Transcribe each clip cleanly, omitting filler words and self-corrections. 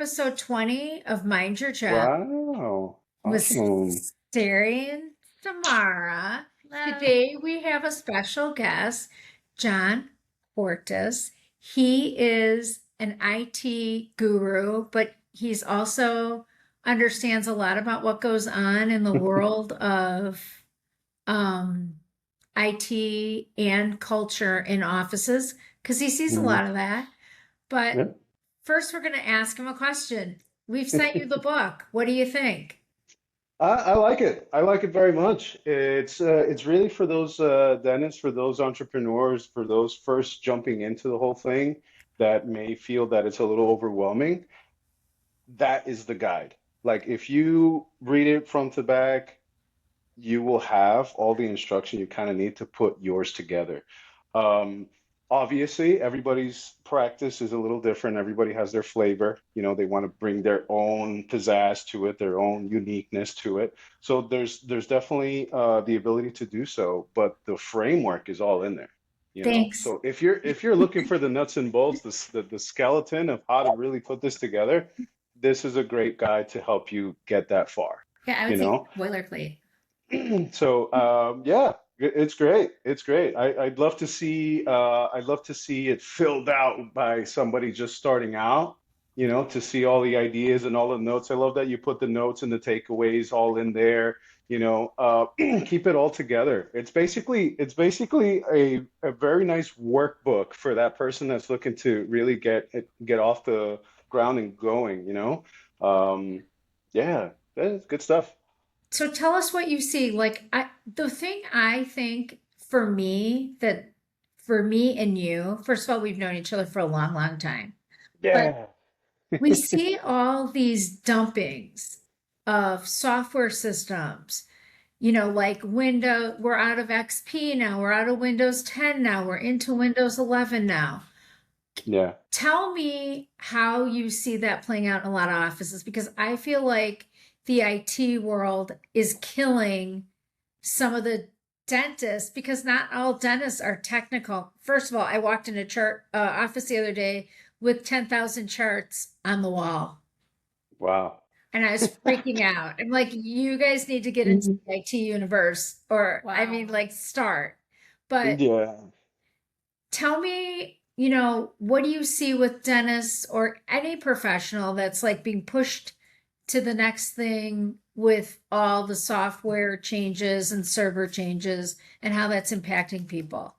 episode 20 of Mind Your Chat Wow. with Awesome. Sari and Samara. Hello. Today we have a special guest, John Cuartas. He is an IT guru, but he's also understands a lot about what goes on in the world of um, IT and culture in offices because he sees a Mhm. lot of that. But Yeah. first, we're going to ask him a question. We've sent you the book. What do you think? I like it. I like it very much. It's really for those dentists, for those entrepreneurs, for those first jumping into the whole thing that may feel that it's a little overwhelming. That is the guide. Like if you read it front to back, you will have all the instruction you kind of need to put yours together. Um, Obviously, everybody's practice is a little different. Everybody has their flavor. They want to bring their own pizzazz to it, their own uniqueness to it. So there's definitely the ability to do so, but the framework is all in there. Thanks. So if you're looking for the nuts and bolts, the skeleton of how to really put this together, this is a great guide to help you get that far. Yeah, I You would say know. boilerplate. So yeah, it's great. It's great. I'd love to see it filled out by somebody just starting out, to see all the ideas and all the notes. I love that you put the notes and the takeaways all in there, keep it all together. It's basically a very nice workbook for that person that's looking to really get off the ground and going. Um, yeah, that's good stuff. So tell us what you see. The thing I think for me and you, first of all, we've known each other for a long, long time, but Yeah. we see all these dumpings of software systems. Like we're out of XP now, we're out of Windows 10 now, we're into Windows 11 now. Yeah. Tell me how you see that playing out in a lot of offices because I feel like the IT world is killing some of the dentists because not all dentists are technical. First of all, I walked in a chart office the other day with 10,000 charts on the wall Wow. and I was freaking out. I'm like, you guys need to get into Mhm. the IT universe or I mean, Wow. like start. But Yeah. tell me, what do you see with dentists or any professional that's like being pushed to the next thing with all the software changes and server changes and how that's impacting people?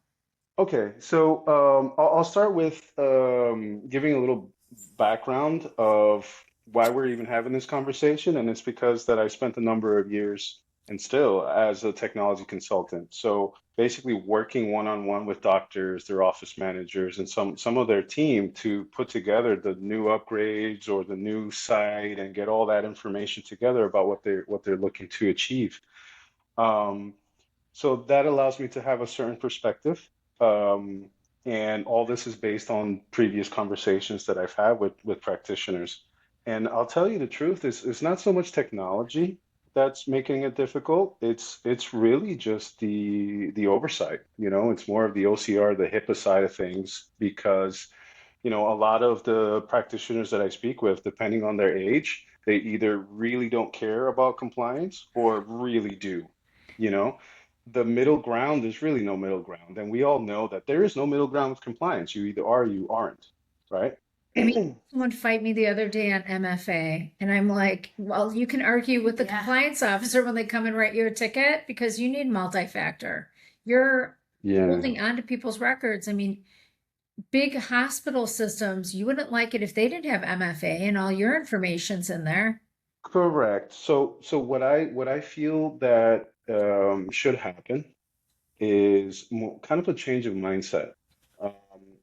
Okay. So I'll start with giving a little background of why we're even having this conversation, and it's because that I spent a number of years and still as a technology consultant. So basically working one-on-one with doctors, their office managers, and some of their team to put together the new upgrades or the new site and get all that information together about what they're looking to achieve. Um, So that allows me to have a certain perspective. Um, and all this is based on previous conversations that I've had with practitioners. And I'll tell you the truth, it's not so much technology that's making it difficult. It's really just the oversight. It's more of the OCR, the HIPAA side of things, because a lot of the practitioners that I speak with, depending on their age, they either really don't care about compliance or really do. You know, the middle ground is really no middle ground. And we all know that there is no middle ground with compliance. You either are or you aren't, right? I mean, someone fight me the other day on MFA, and I'm like, well, you can argue with the Yeah. compliance officer when they come and write you a ticket because you need multi-factor. You're Yeah. holding on to people's records. I mean, big hospital systems, you wouldn't like it if they didn't have MFA and all your information's in there. Correct. So what I feel that should happen is more, kind of a change of mindset. Um,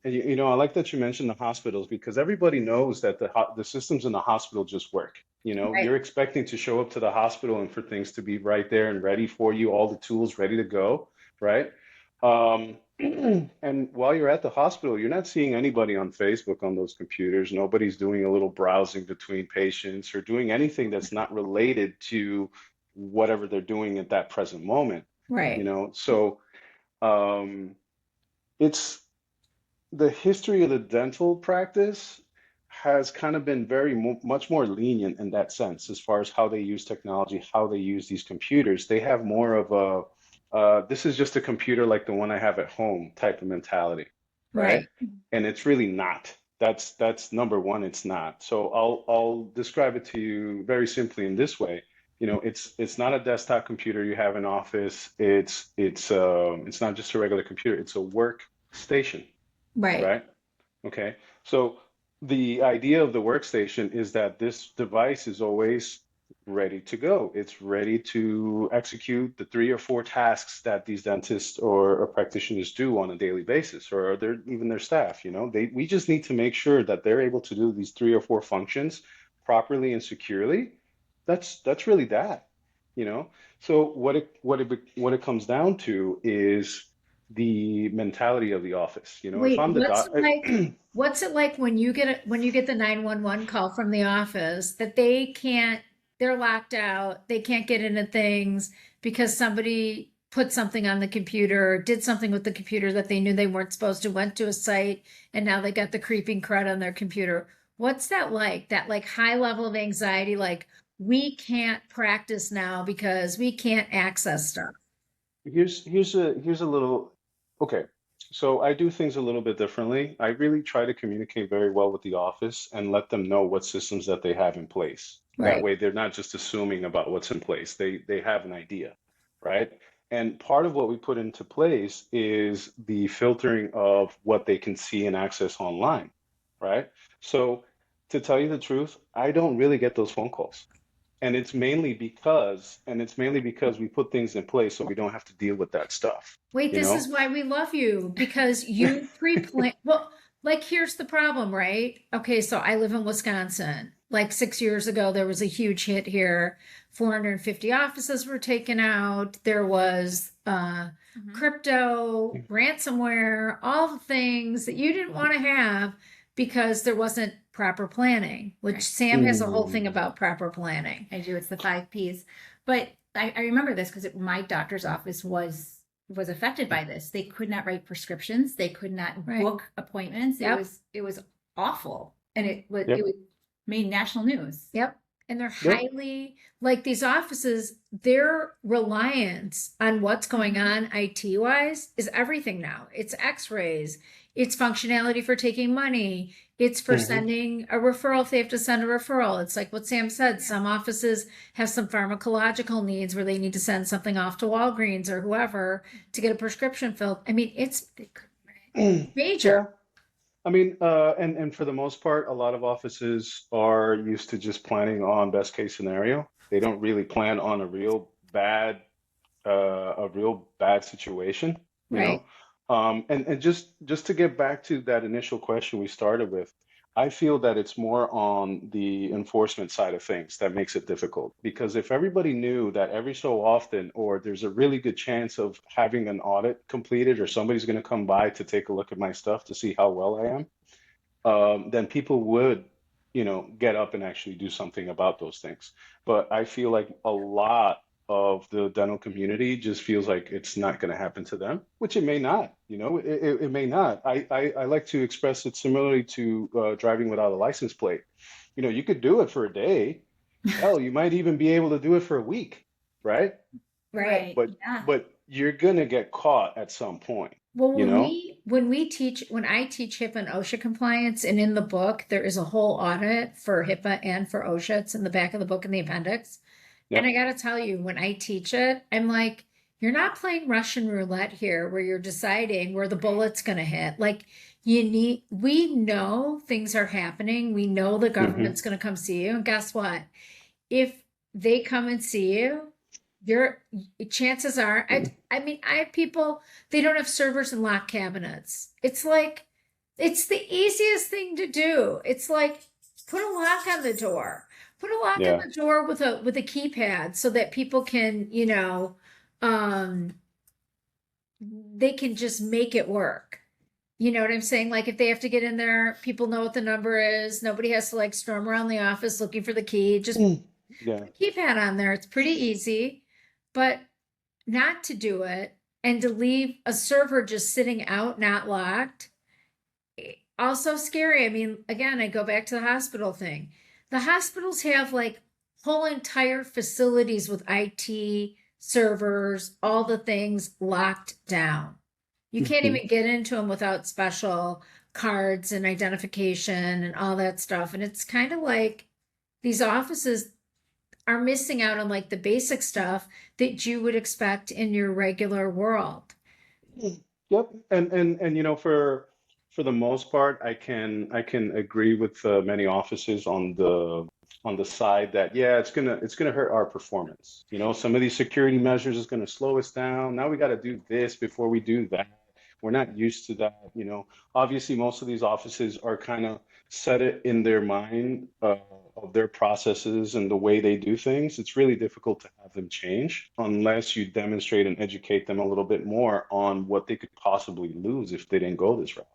and I like that you mentioned the hospitals because everybody knows that the systems in the hospital just work. Right. You're expecting to show up to the hospital and for things to be right there and ready for you, all the tools ready to go, right? Um, and while you're at the hospital, you're not seeing anybody on Facebook on those computers. Nobody's doing a little browsing between patients or doing anything that's not related to whatever they're doing at that present moment. Right. So um, it's the history of the dental practice has kind of been very much more lenient in that sense as far as how they use technology, how they use these computers. They have more of a this is just a computer like the one I have at home type of mentality, right? Right. And it's really not. That's number one, it's not. So I'll describe it to you very simply in this way. You know, it's not a desktop computer you have in office. It's not just a regular computer. It's a workstation, Right. right? Okay, so the idea of the workstation is that this device is always ready to go. It's ready to execute the 3 or 4 tasks that these dentists or practitioners do on a daily basis, or even their staff. You know, we just need to make sure that they're able to do these 3 or 4 functions properly and securely. That's really that, you know. So what it comes down to is the mentality of the office. You know, if Wait, I'm the doc, what's it like when when you get the 911 call from the office that they're locked out, they can't get into things because somebody put something on the computer, did something with the computer that they knew they weren't supposed to, went to a site, and now they got the creeping crud on their computer. What's that like? That like high level of anxiety, like we can't practice now because we can't access stuff. here's a little okay. So I do things a little bit differently. I really try to communicate very well with the office and let them know what systems that they have in place. That Right. way they're not just assuming about what's in place. They have an idea, right? And part of what we put into place is the filtering of what they can see and access online, right? So to tell you the truth, I don't really get those phone calls. And it's mainly because we put things in place so we don't have to deal with that stuff, Wait, you this know? is why we love you because you pre-plan. Well, like here's the problem, right? Okay, so I live in Wisconsin. Like 6 years ago, there was a huge hit here. 450 offices were taken out. There was Mhm. crypto, ransomware, all the things that you didn't want to have because there wasn't proper planning, which Right. Sam has a whole thing Mm, about proper planning. I do. It's the 5 Ps. But I remember this because my doctor's office was affected by this. They could not write prescriptions. They could not Right. book appointments. Yep. It was awful, and it yep, was made national news. Yep. And they're yep. highly, like these offices, their reliance on what's going Mhm. on IT wise is everything now. It's x-rays, it's functionality for taking money, it's for Hmm. sending a referral if they have to send a referral. It's like what Sam said, some offices have some pharmacological needs where they need to send something off to Walgreens or whoever to get a prescription filled. I mean, it's major. Yeah. I mean, and for the most part, a lot of offices are used to just planning on best case scenario. They don't really plan on a real bad situation, you Right. know? And just to get back to that initial question we started with, I feel that it's more on the enforcement side of things that makes it difficult. Because if everybody knew that every so often, or there's a really good chance of having an audit completed, or somebody's going to come by to take a look at my stuff to see how well I am, then people would, get up and actually do something about those things. But I feel like a lot of the dental community just feels like it's not going to happen to them, which it may not, it may not. I like to express it similarly to driving without a license plate. You know, you could do it for a day. Hell, you might even be able to do it for a week, right? Right. Right. But Yeah. but you're gonna get caught at some point, Well, you know? when I teach HIPAA and OSHA compliance, and in the book there is a whole audit for HIPAA and for OSHA. It's in the back of the book in the appendix. And I Yep. gotta tell you, when I teach it, I'm like, you're not playing Russian roulette here, where you're deciding where the bullet's gonna hit. Like we know things are happening. We know the Hmm. government's gonna come see you, and guess what? If they come and see you, your chances are, I mean, I have people, they don't have servers in locked cabinets. It's like, it's the easiest thing to do. It's like, put a lock on the door. Put a lock on Yeah. the door with a keypad so that people can, um, they can just make it work. You know what I'm saying? Like if they have to get in there, people know what the number is. Nobody has to like storm around the office looking for the key. Just Yeah. keypad on there. It's pretty easy, but not to do it and to leave a server just sitting out, not locked, also scary. I mean, again, I go back to the hospital thing. The hospitals have like whole entire facilities with IT servers, all the things locked down. You can't Mhm. even get into them without special cards and identification and all that stuff. And it's kind of like these offices are missing out on like the basic stuff that you would expect in your regular world. Yep, and for the most part, I can agree with many offices on the side that yeah, it's gonna hurt our performance. Some of these security measures is gonna slow us down. Now we got to do this before we do that. We're not used to that. Obviously, most of these offices are kind of set it in their mind of their processes and the way they do things. It's really difficult to have them change unless you demonstrate and educate them a little bit more on what they could possibly lose if they didn't go this route.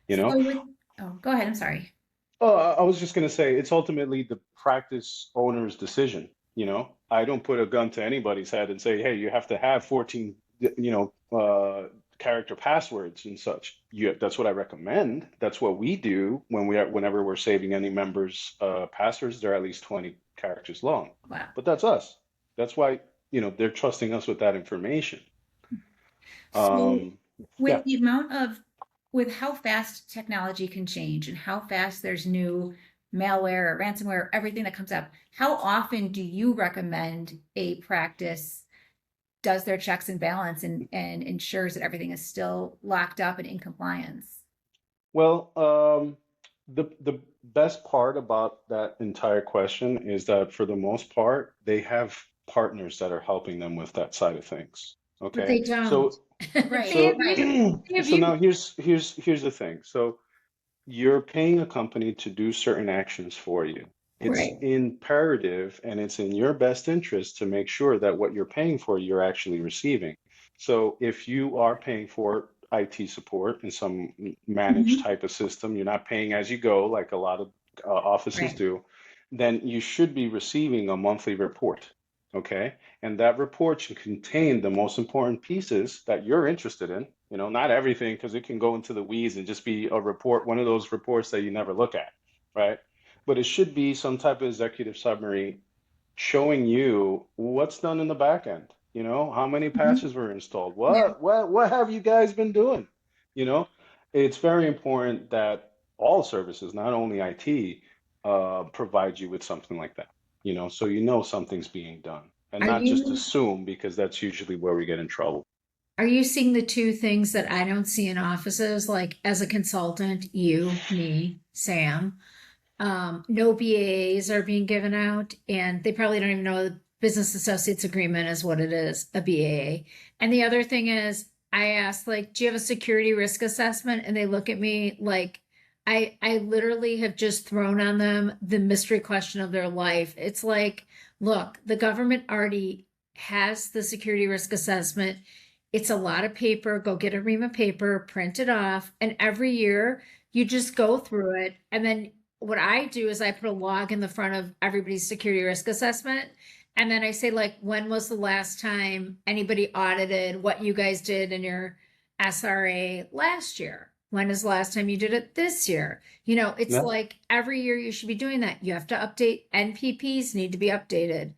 You know? So with, oh, go ahead. I'm sorry. Oh, I was just going to say it's ultimately the practice owner's decision. I don't put a gun to anybody's head and say, hey, you have to have 14, character passwords and such. That's what I recommend. That's what we do whenever we're saving any members' passwords. They're at least 20 characters long. Wow. But that's us. That's why, they're trusting us with that information. So Um, yeah. with the amount of, with how fast technology can change and how fast there's new malware or ransomware, everything that comes up, how often do you recommend a practice does their checks and balance and ensures that everything is still locked up and in compliance? Well, the best part about that entire question is that for the most part, they have partners that are helping them with that side of things. But Okay. they don't. So Right, They have so you. right. They have so you. now here's the thing. So you're paying a company to do certain actions for you. It's Right. imperative and it's in your best interest to make sure that what you're paying for, you're actually receiving. So if you are paying for IT support in some managed Mhm. type of system, you're not paying as you go like a lot of offices Right. do, then you should be receiving a monthly report. Okay. And that report should contain the most important pieces that you're interested in. Not everything, because it can go into the weeds and just be a report, one of those reports that you never look at, right? But it should be some type of executive summary showing you what's done in the back end. How many Mhm. patches were installed? Yeah. What have you guys been doing? You know, it's very important that all services, not only IT, provide you with something like that. So something's being done, and Are not just you assume because that's usually where we get in trouble. are you seeing the two things that I don't see in offices? Like as a consultant, you, me, Sam, no BAs are being given out, and they probably don't even know the business associates agreement is what it is, a BAA. And the other thing is, I asked, like, do you have a security risk assessment? And they look at me like I literally have just thrown on them the mystery question of their life. It's like, look, the government already has the security risk assessment. It's a lot of paper. Go get a ream of paper, print it off, and every year you just go through it, and then what I do is I put a log in the front of everybody's security risk assessment. And then I say, like, when was the last time anybody audited what you guys did in your SRA last year? When is the last time you did it this year? It's Yeah. like every year you should be doing that. You have to update NPPs, need to be updated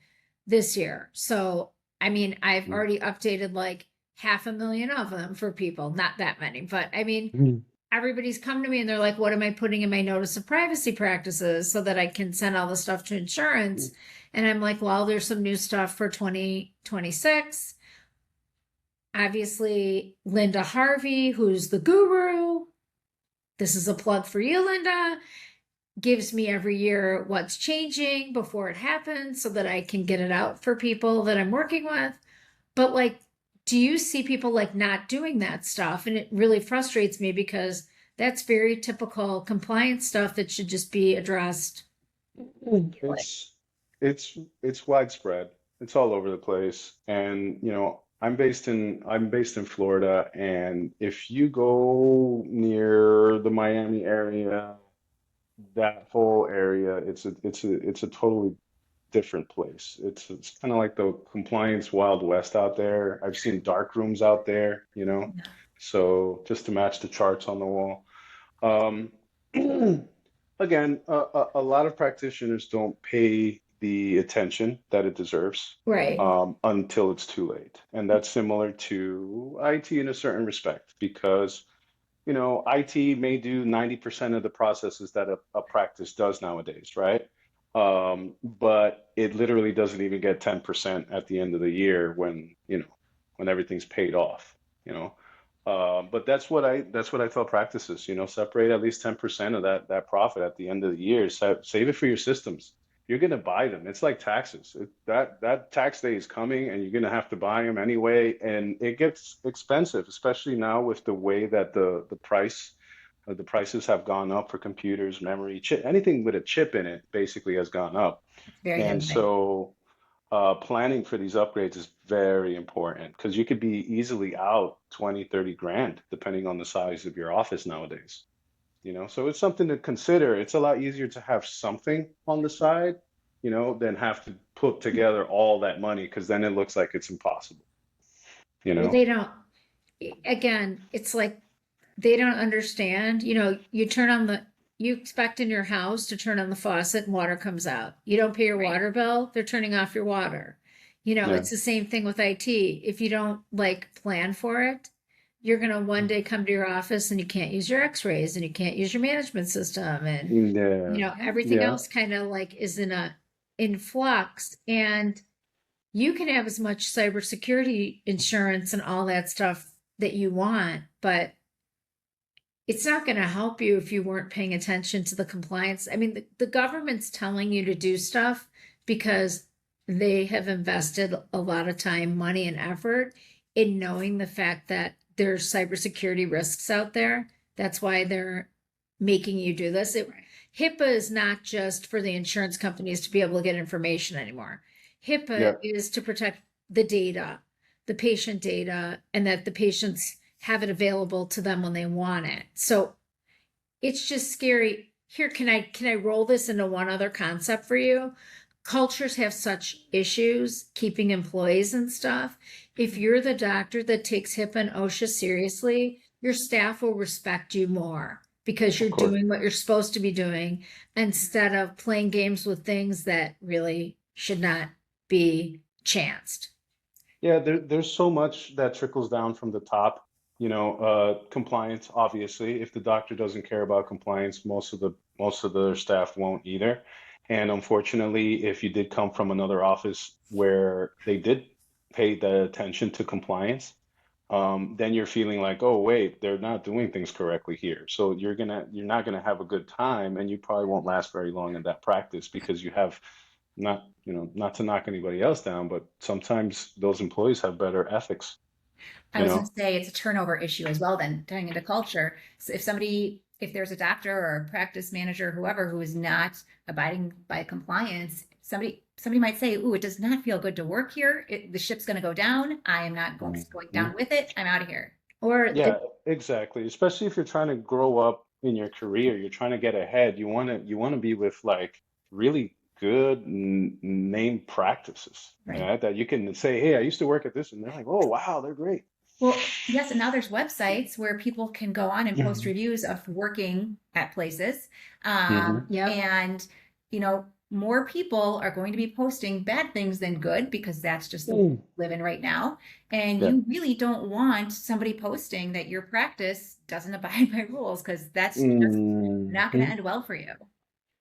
this year. So, I mean, I've already updated like 500,000 of them for people, not that many, but I mean, Mhm. everybody's come to me and they're like, what am I putting in my notice of privacy practices so that I can send all the stuff to insurance? And I'm like, well, there's some new stuff for 2026. Obviously, Linda Harvey, who's the guru, this is a plug for you, Linda, gives me every year what's changing before it happens so that I can get it out for people that I'm working with. But like, do you see people like not doing that stuff? And it really frustrates me because that's very typical compliance stuff that should just be addressed immediately. It's it's widespread. It's all over the place. And I'm based in Florida, and if you go near the Miami area, that whole area, it's a totally different place. It's kind of like the compliance Wild West out there. I've seen dark rooms out there. So just to match the charts on the wall. Um, again, a lot of practitioners don't pay the attention that it deserves Right. until it's too late. And that's similar to IT in a certain respect because, IT may do 90% of the processes that a practice does nowadays, right? But it literally doesn't even get 10% at the end of the year when everything's paid off, you know. But that's what I tell practices, separate at least 10% of that profit at the end of the year. Save it for your systems. You're gonna buy them. It's like taxes. That tax day is coming, and you're gonna have to buy them anyway, and it gets expensive, especially now with the way that the prices have gone up for computers, memory, chip, anything with a chip in it basically has gone up. It's very And high. so planning for these upgrades is very important because you could be easily out 20, 30 grand depending on the size of your office nowadays. So it's something to consider. It's a lot easier to have something on the side, than have to put together all that money because then it looks like it's impossible, you Well, know? they don't, again, it's like they don't understand. You turn on you expect in your house to turn on the faucet and water comes out. You don't pay your Right. water bill, they're turning off your water. Yeah. It's the same thing with IT. If you don't like plan for it, you're going to one day come to your office and you can't use your x-rays and you can't use your management system. And, Yeah. Yeah. everything Yeah. else kind of like is in flux. And you can have as much cybersecurity insurance and all that stuff that you want, but it's not going to help you if you weren't paying attention to the compliance. I mean, the government's telling you to do stuff because they have invested a lot of time, money, and effort in knowing the fact that there's cybersecurity risks out there. That's why they're making you do this. HIPAA is not just for the insurance companies to be able to get information anymore. HIPAA Yeah. is to protect the data, the patient data, and that the patients have it available to them when they want it. So it's just scary. Here, can I roll this into one other concept for you? Cultures have such issues keeping employees and stuff. If you're the doctor that takes HIPAA and OSHA seriously, your staff will respect you more because Of you're course. doing what you're supposed to be doing instead of playing games with things that really should not be chanced. Yeah, there's so much that trickles down from the top. Compliance, obviously. If the doctor doesn't care about compliance, most of the staff won't either. And unfortunately, if you did come from another office where they did pay the attention to compliance, then you're feeling like, oh wait, they're not doing things correctly here. So you're not gonna have a good time, and you probably won't last very long in that practice because you have not to knock anybody else down, but sometimes those employees have better ethics, I you was going know? to say it's a turnover issue as well, then tying into culture. So if there's a doctor or a practice manager, whoever who is not abiding by compliance, somebody might say, "Ooh, it does not feel good to work here. The ship's going to go down. I am not going Mhm. down with it. I'm out of here." Or Yeah, exactly. Especially if you're trying to grow up in your career, you're trying to get ahead. You want to be with like really good name practices, Right. yeah, that you can say, "Hey, I used to work at this," and they're like, "Oh, wow, they're great." Well, yes, and now there's websites where people can go on and post Mhm. reviews of working at places. Mhm. yep. And, more people are going to be posting bad things than good because that's just the world Mm. we live in right now. And Yeah. you really don't want somebody posting that your practice doesn't abide by rules because that's just not going to Mhm. end well for you.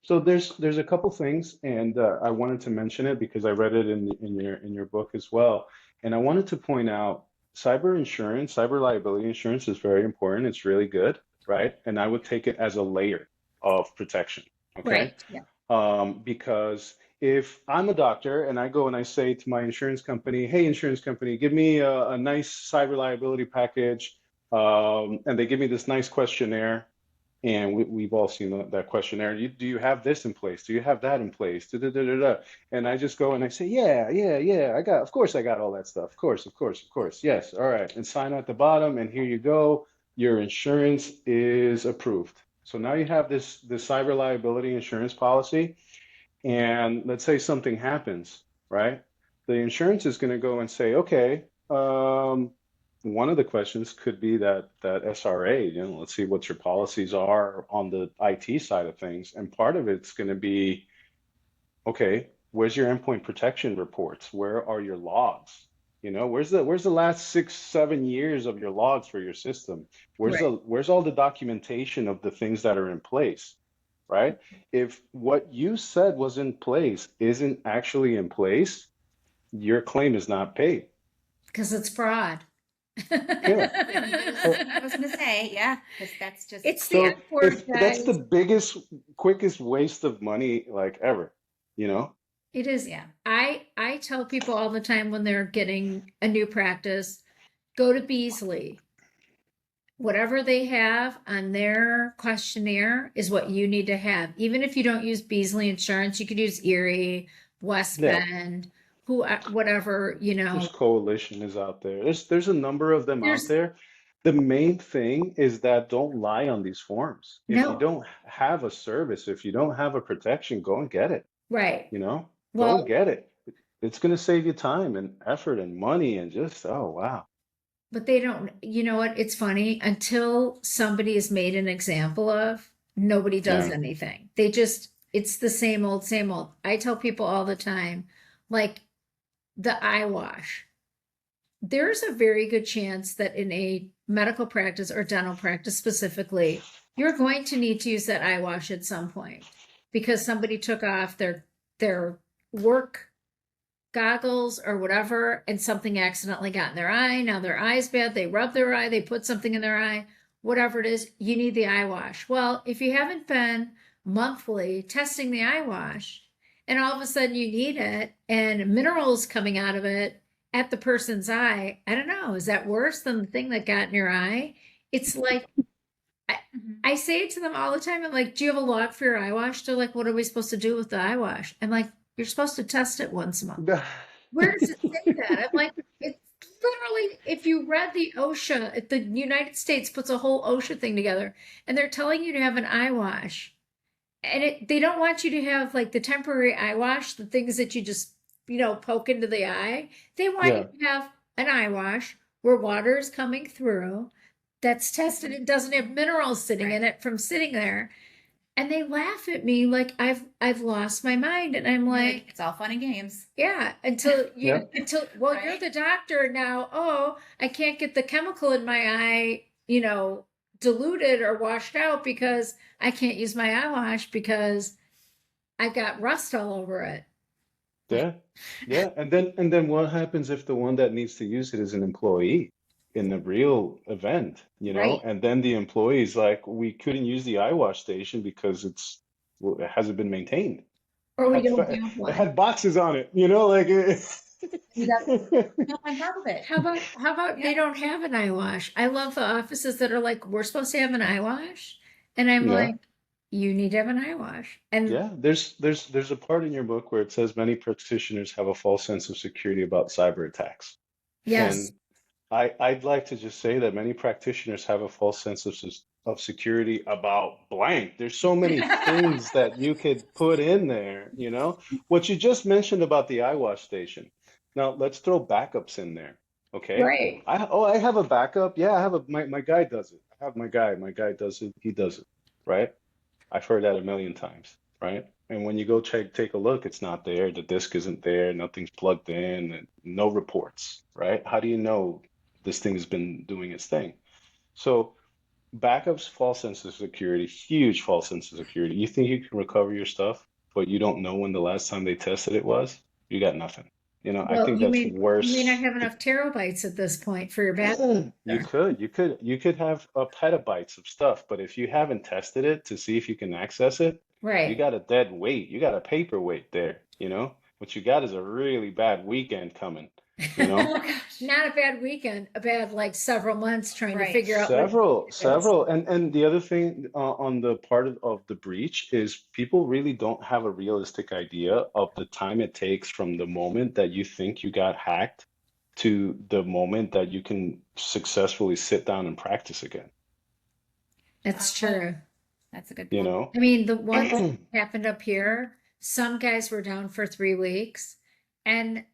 So there's a couple things, and I wanted to mention it because I read it in your book as well. And I wanted to point out cyber insurance, cyber liability insurance is very important. It's really good, right? And I would take it as a layer of protection, okay? Right. Yeah. Because if I'm a doctor and I go and I say to my insurance company, "Hey, insurance company, give me a nice cyber liability package," and they give me this nice questionnaire. And we've all seen that questionnaire. Do you have this in place? Do you have that in place? Da, da, da, da, da. And I just go and I say, yeah, yeah, yeah. Of course, I got all that stuff. Of course, of course, of course. Yes. All right. And sign at the bottom. And here you go. Your insurance is approved. So now you have this cyber liability insurance policy. And let's say something happens, right? The insurance is going to go and say, okay, one of the questions could be that SRA, let's see what your policies are on the IT side of things. And part of it's going to be, okay, where's your endpoint protection reports? Where are your logs? Where's the last 6, 7 years of your logs for your system? Right. Where's all the documentation of the things that are in place, right? If what you said was in place isn't actually in place, your claim is not paid. Because it's fraud. Yeah. Uh, I was gonna say, yeah, because that's just It's the So F-word, if that's the guys. biggest, quickest waste of money like ever, you know? It is. yeah. I tell people all the time when they're getting a new practice, go to Beasley. Whatever they have on their questionnaire is what you need to have. Even if you don't use Beasley Insurance, you could use Erie, West Yeah, Bend, whatever, there's coalition is out there. There's a number of them out There's there. The main thing is that don't lie on these forms. If you no, don't have a service, if you don't have a protection, go and get it, right. you know? Go and Well, get it. It's going to save you time and effort and money and just, oh, wow. but they don't, you know what? It's funny. Until somebody is made an example of, nobody does Yeah. anything. They just, it's the same old, same old. I tell people all the time, like the eye wash. There's a very good chance that in a medical practice or dental practice specifically, you're going to need to use that eye wash at some point because somebody took off their work goggles or whatever, and something accidentally got in their eye. Now their eye's bad. They rub their eye, they put something in their eye, whatever it is, you need the eye wash. Well, if you haven't been monthly testing the eye wash and all of a sudden you need it and minerals coming out of it at the person's eye, I don't know, is that worse than the thing that got in your eye? It's like, I, Mhm. I say it to them all the time. I'm like, do you have a log for your eye wash? They're like, what are we supposed to do with the eye wash? I'm like, you're supposed to test it once a month. Where does it say that? I'm like, it's literally, if you read the OSHA, the United States puts a whole OSHA thing together and they're telling you to have an eye wash. And they don't want you to have like the temporary eye wash, the things that you just, poke into the eye. They want Yeah. you to have an eye wash where water is coming through that's tested. It doesn't have minerals sitting in Right. it from sitting there. And they laugh at me like I've lost my mind. And I'm You're like, it's all fun and games, yeah, Yeah. well, you're right? the doctor now. Oh, I can't get the chemical in my eye, diluted or washed out because I can't use my eye wash because I've got rust all over it. Yeah, yeah. And then what happens if the one that needs to use it is an employee in the real event, Right. And then the employee's like, we couldn't use the eye wash station because well, it hasn't been maintained. Or It we had don't fa- have it one. had boxes on it, like You got on top of it. How about they Yeah. don't have an eye wash? I love the offices that are like, we're supposed to have an eye wash. And I'm Yeah. like, you need to have an eye wash. And Yeah, there's a part in your book where it says many practitioners have a false sense of security about cyber attacks. yes, And I'd like to just say that many practitioners have a false sense of security about blank. There's so many things that you could put in there, What you just mentioned about the eyewash station. Now let's throw backups in there, okay? right. I have a backup. Yeah, I have my guy does it. I have my guy. My guy does it. He does it, right? I've heard that a million times, right? And when you go take a look, it's not there. The disk isn't there. Nothing's plugged in. And no reports, right? How do you know this thing has been doing its thing? So backups, false sense of security, huge false sense of security. You think you can recover your stuff, but you don't know when the last time they tested it was? You got nothing. I Well, think you that's may not worse. have enough terabytes at this point for your backup. You could have petabytes of stuff, but if you haven't tested it to see if you can access it, you Right. got a dead weight. You got a paperweight there. What you got is a really bad weekend coming, you know? Oh gosh. Not a bad weekend, a bad like several months trying to Right. figure out what Several, it is. several. And the other thing on the part of the breach is people really don't have a realistic idea of the time it takes from the moment that you think you got hacked to the moment that you can successfully sit down and practice again, That's true. That's a good you point. know? I mean, the one that happened up here, some guys were down for 3 weeks and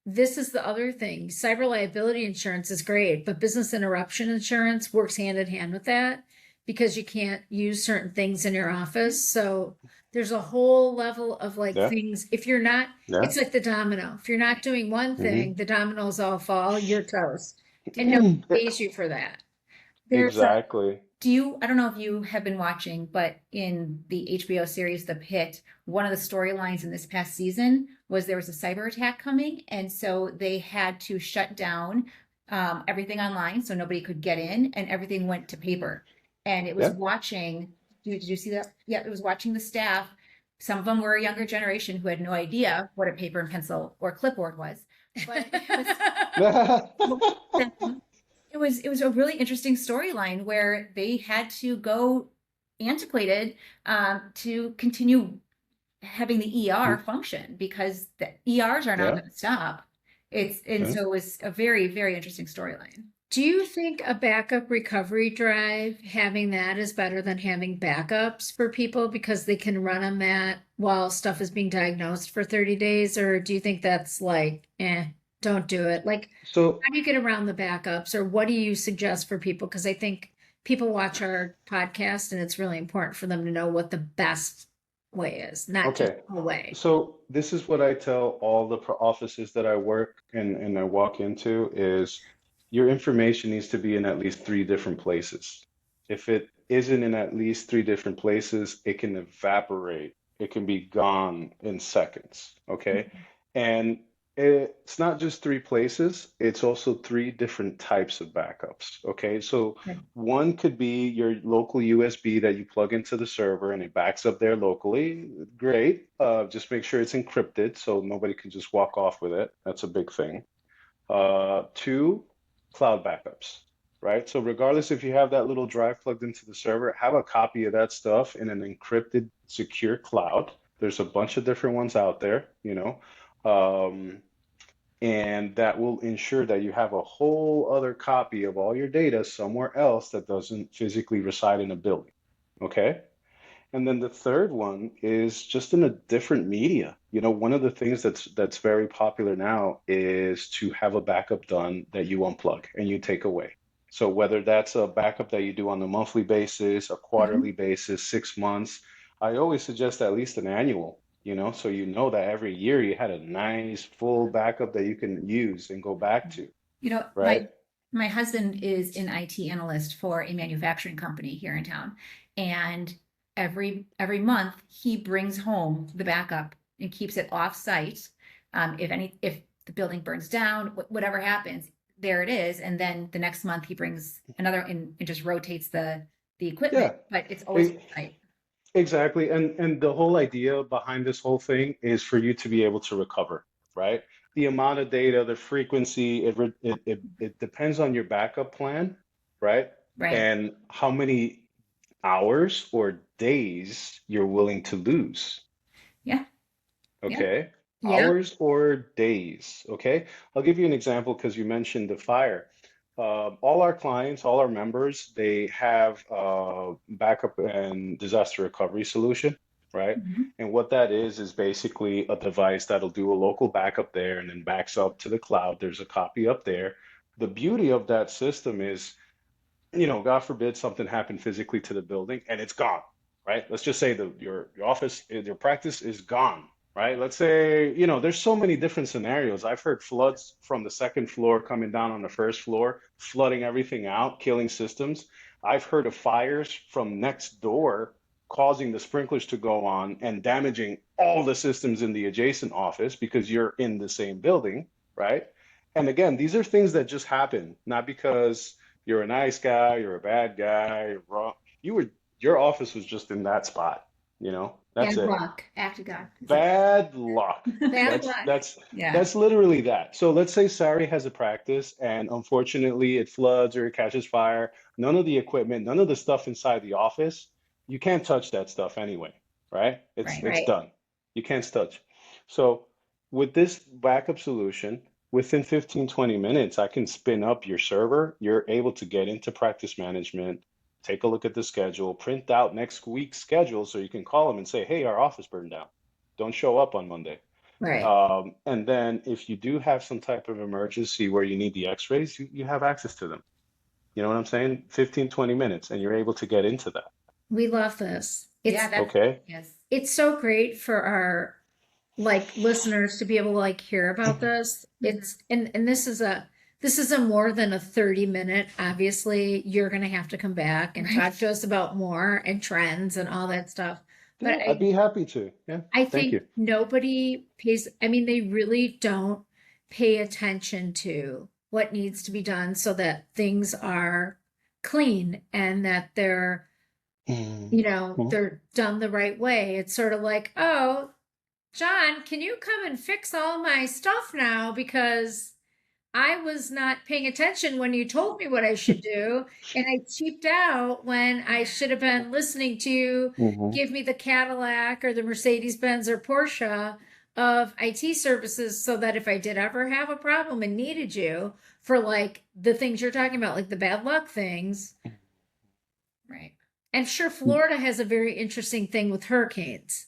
this is the other thing. Cyber liability insurance is great, but business interruption insurance works hand in hand with that because you can't use certain things in your office. So there's a whole level of like Yeah. things. If you're not, Yeah. it's like the domino. If you're not doing one Hmm. thing, the dominoes all fall, you're toast. And nobody pays you for that. There's a, Exactly. I don't know if you have been watching, but in the HBO series The Pit, one of the storylines in this past season was there was a cyber attack coming. And so they had to shut down everything online so nobody could get in and everything went to paper. And it was Yeah. watching, did you see that? Yeah, it was watching the staff. Some of them were a younger generation who had no idea what a paper and pencil or clipboard was. But it was a really interesting storyline where they had to go antiquated to continue having the ER function because the ERs are not Yeah. going to stop. So it was a very, very interesting storyline. Do you think a backup recovery drive, having that is better than having backups for people because they can run on that while stuff is being diagnosed for 30 days? Or do you think that's like, don't do it? Like, So, how do you get around the backups or what do you suggest for people? Because I think people watch our podcast and it's really important for them to know what the best way is, not just okay. a way. So this is what I tell all the offices that I work and I walk into is your information needs to be in at least three different places. If it isn't in at least three different places, it can evaporate. It can be gone in seconds. Okay. And it's not just three places, it's also three different types of backups. Okay. So Okay. one could be your local USB that you plug into the server and it backs up there locally. Great. Just make sure it's encrypted so nobody can just walk off with it. That's a big thing. Two, cloud backups, right? So regardless if you have that little drive plugged into the server, have a copy of that stuff in an encrypted, secure cloud. There's a bunch of different ones out there, um, and that will ensure that you have a whole other copy of all your data somewhere else that doesn't physically reside in a building. Okay? And then the third one is just in a different media. One of the things that's very popular now is to have a backup done that you unplug and you take away. So whether that's a backup that you do on a monthly basis, a quarterly Mhm. basis, 6 months, I always suggest at least an annual, so you know that every year you had a nice full backup that you can use and go back to, You know, right? my husband is an IT analyst for a manufacturing company here in town, and every month he brings home the backup and keeps it off site. If the building burns down, whatever happens, there it is. And then the next month he brings another and just rotates the equipment, Yeah. but it's always on site. Exactly. And the whole idea behind this whole thing is for you to be able to recover, right? The amount of data, the frequency, it depends on your backup plan, right? Right. And how many hours or days you're willing to lose, Yeah. Yeah. okay? Yeah. Hours or days, okay? I'll give you an example because you mentioned the fire. All our clients, all our members, they have a backup and disaster recovery solution, right? Mhm. And what that is basically a device that'll do a local backup there and then backs up to the cloud. There's a copy up there. The beauty of that system is, God forbid something happened physically to the building and it's gone, right? Let's just say your office, your practice is gone, right? Let's say, there's so many different scenarios. I've heard floods from the second floor coming down on the first floor, flooding everything out, killing systems. I've heard of fires from next door causing the sprinklers to go on and damaging all the systems in the adjacent office because you're in the same building, right? And again, these are things that just happen, not because you're a nice guy, you're a bad guy, you're wrong. Your office was just in that spot, that's Bad it. luck. Act of God. Bad luck. Bad That's luck. that's Yeah. that's literally that. So let's say Sari has a practice and unfortunately it floods or it catches fire. None of the equipment, none of the stuff inside the office, you can't touch that stuff anyway, right? It's Right. it's Right. done. You can't touch. So with this backup solution, within 15, 20 minutes, I can spin up your server. You're able to get into practice management, take a look at the schedule, print out next week's schedule so you can call them and say, hey, our office burned down. Don't show up on Monday. Right. And then if you do have some type of emergency where you need the x-rays, you have access to them. You know what I'm saying? 15, 20 minutes, and you're able to get into that. We love this. Yeah, that's Okay? yes. It's so great for our listeners to be able to hear about this. It's and this is a more than a 30-minute. Obviously, you're gonna have to come back and Right. talk to us about more and trends and all that stuff. But Yeah, I'd be happy to. Yeah, I thank think you. nobody pays, I mean, they really don't pay attention to what needs to be done so that things are clean and that they're, Mhm. they're done the right way. It's sort of like, oh, John, can you come and fix all my stuff now? Because I was not paying attention when you told me what I should do, and I cheaped out when I should have been listening to you Mhm. give me the Cadillac or the Mercedes Benz or Porsche of IT services so that if I did ever have a problem and needed you for the things you're talking about, like the bad luck things. Right. And sure, Florida has a very interesting thing with hurricanes.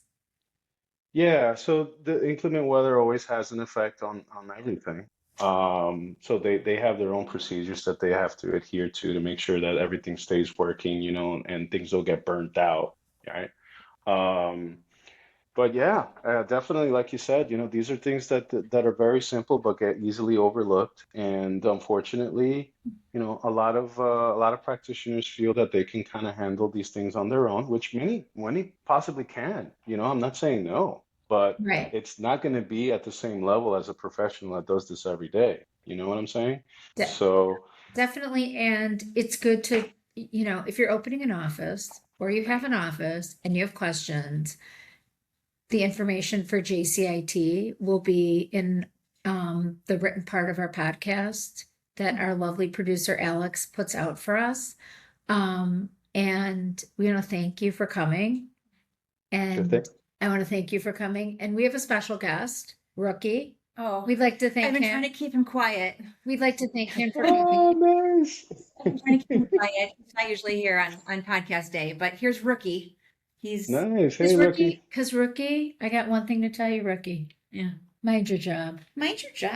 Yeah, so the inclement weather always has an effect on everything. So they have their own procedures that they have to adhere to make sure that everything stays working, and things don't get burnt out, right? Um, but yeah, definitely, like you said, these are things that are very simple but get easily overlooked, and unfortunately, a lot of practitioners feel that they can kind of handle these things on their own, which many possibly can. I'm not saying no, but Right. it's not going to be at the same level as a professional that does this every day. You know what I'm saying? De- So, Definitely. And it's good to, if you're opening an office or you have an office and you have questions, the information for JCIT will be in the written part of our podcast that our lovely producer Alex puts out for us. And we want to thank you for coming. sure And thing. I want to thank you for coming. And we have a special guest, Rookie. Oh, We'd like to I've thank been trying to him. keep him quiet. We'd like to thank him for coming. Oh, nice. I've been trying to keep him quiet. He's not usually here on podcast day, but here's Rookie. He's Nice. Hey, Rookie. Rookie, I got one thing to tell you, Rookie. yeah. Mind your job. Mind your job.